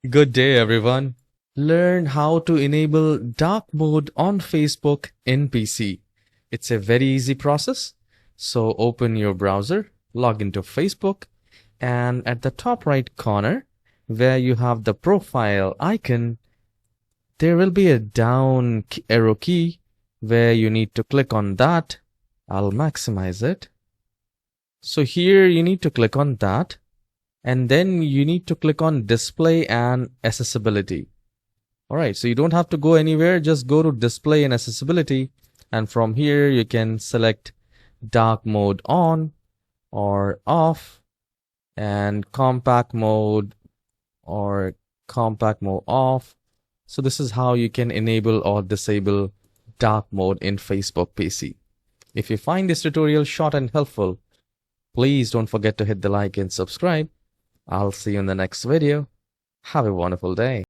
Good day, everyone. Learn how to enable dark mode on Facebook in PC. It's a very easy process. So open your browser, log into Facebook, and at the top right corner, where you have the profile icon, there will be a down arrow key where you need to click on that. I'll maximize it. So here you need to click on that. And then you need to click on display and accessibility. Alright, so you don't have to go anywhere, just go to display and accessibility, and from here you can select dark mode on or off, and compact mode or compact mode off. So this is how you can enable or disable dark mode in Facebook PC. If you find this tutorial short and helpful, please don't forget to hit the like and subscribe. I'll see you in the next video. Have a wonderful day.